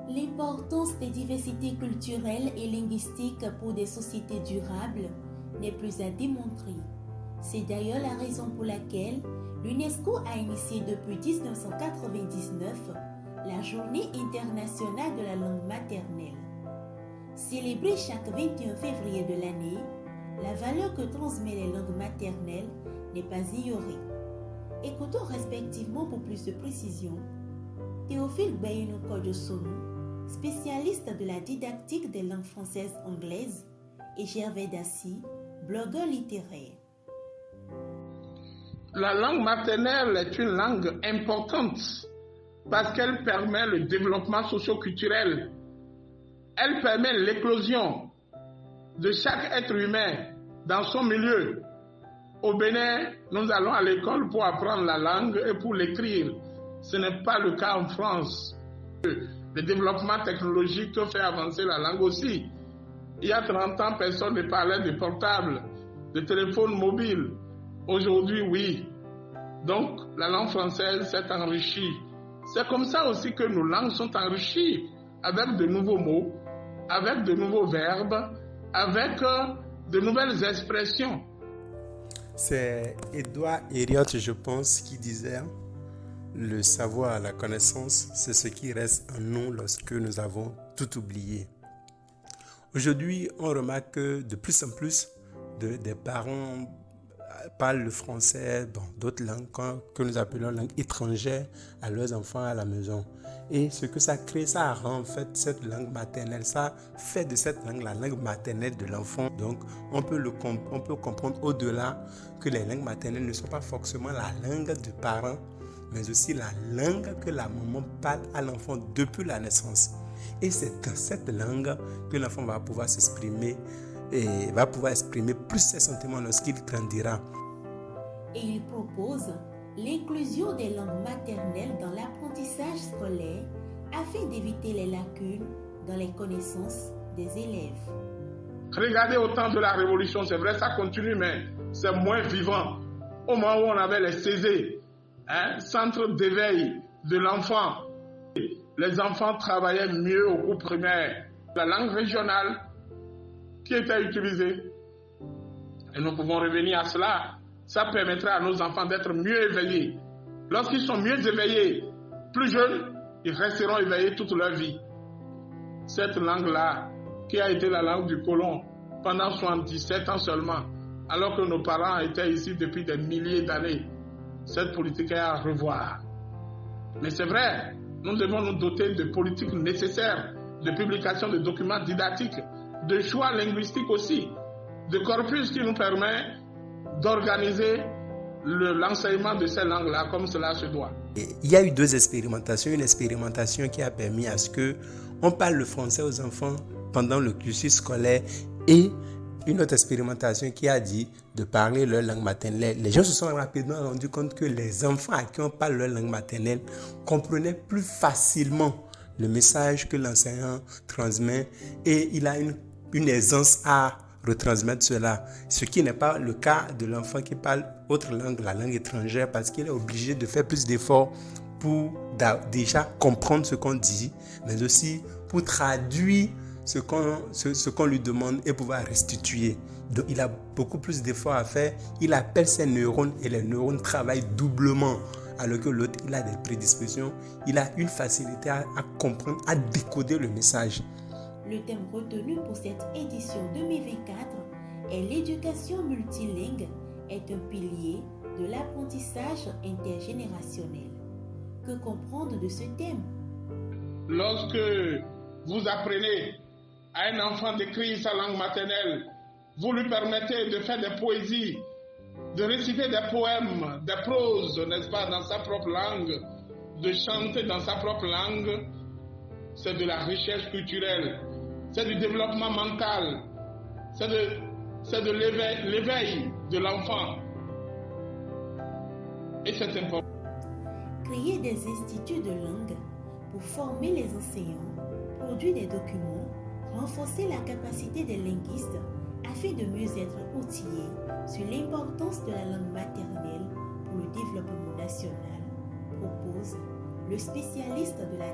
L'importance des diversités culturelles et linguistiques pour des sociétés durables n'est plus à démontrer. C'est d'ailleurs la raison pour laquelle l'UNESCO a initié depuis 1999 la Journée internationale de la langue maternelle. Célébrée chaque 21 février de l'année, la valeur que transmet les langues maternelles n'est pas ignorée. Écoutons respectivement pour plus de précision Théophile Bayeno-Kodjosonou, spécialiste de la didactique des langues françaises anglaises, et Gervais Dassy, blogueur littéraire. La langue maternelle est une langue importante parce qu'elle permet le développement socio-culturel. Elle permet l'éclosion de chaque être humain dans son milieu. Au Bénin, nous allons à l'école pour apprendre la langue et pour l'écrire. Ce n'est pas le cas en France. Le développement technologique fait avancer la langue aussi. Il y a 30 ans, personne ne parlait de portable, de téléphone mobile. Aujourd'hui, oui. Donc, la langue française s'est enrichie. C'est comme ça aussi que nos langues sont enrichies, avec de nouveaux mots, avec de nouveaux verbes, avec de nouvelles expressions. C'est Edouard Herriot, je pense, qui disait « Le savoir, la connaissance, c'est ce qui reste en nous lorsque nous avons tout oublié. » Aujourd'hui, on remarque que de plus en plus des parents parlent le français dans d'autres langues que nous appelons langue étrangère à leurs enfants à la maison. Et ce que ça crée, ça rend en fait cette langue maternelle, ça fait de cette langue la langue maternelle de l'enfant. Donc on peut comprendre au-delà que les langues maternelles ne sont pas forcément la langue du parent, mais aussi la langue que la maman parle à l'enfant depuis la naissance. Et c'est dans cette langue que l'enfant va pouvoir s'exprimer et va pouvoir exprimer plus ses sentiments lorsqu'il grandira. Et il propose l'inclusion des langues maternelles dans l'apprentissage scolaire afin d'éviter les lacunes dans les connaissances des élèves. Regardez au temps de la Révolution, c'est vrai, ça continue, mais c'est moins vivant. Au moment où on avait les CESE, centre d'éveil de l'enfant, les enfants travaillaient mieux au cours primaire. La langue régionale qui était utilisée. Et nous pouvons revenir à cela. Ça permettra à nos enfants d'être mieux éveillés. Lorsqu'ils sont mieux éveillés, plus jeunes, ils resteront éveillés toute leur vie. Cette langue-là, qui a été la langue du colon pendant 77 ans seulement, alors que nos parents étaient ici depuis des milliers d'années, cette politique est à revoir. Mais c'est vrai, nous devons nous doter de politiques nécessaires, de publication de documents didactiques, de choix linguistiques aussi, de corpus qui nous permet d'organiser l'enseignement de ces langues-là comme cela se doit. Il y a eu 2 expérimentations. Une expérimentation qui a permis à ce qu'on parle le français aux enfants pendant le cursus scolaire et une autre expérimentation qui a dit de parler leur langue maternelle. Les gens se sont rapidement rendus compte que les enfants à qui on parle leur langue maternelle comprenaient plus facilement le message que l'enseignant transmet et il a une aisance à retransmettre cela, ce qui n'est pas le cas de l'enfant qui parle autre langue, la langue étrangère, parce qu'il est obligé de faire plus d'efforts pour déjà comprendre ce qu'on dit, mais aussi pour traduire ce qu'on lui demande et pouvoir restituer. Donc il a beaucoup plus d'efforts à faire, il appelle ses neurones et les neurones travaillent doublement, alors que l'autre, il a des prédispositions, il a une facilité à comprendre, à décoder le message. Le thème retenu pour cette édition 2024 est l'éducation multilingue est un pilier de l'apprentissage intergénérationnel. Que comprendre de ce thème? Lorsque vous apprenez à un enfant d'écrire sa langue maternelle, vous lui permettez de faire des poésies, de réciter des poèmes, des proses, n'est-ce pas, dans sa propre langue, de chanter dans sa propre langue, c'est de la recherche culturelle. C'est du développement mental, c'est de l'éveil de l'enfant. Et c'est important. Créer des instituts de langue pour former les enseignants, produire des documents, renforcer la capacité des linguistes afin de mieux être outillés sur l'importance de la langue maternelle pour le développement national, propose le spécialiste de la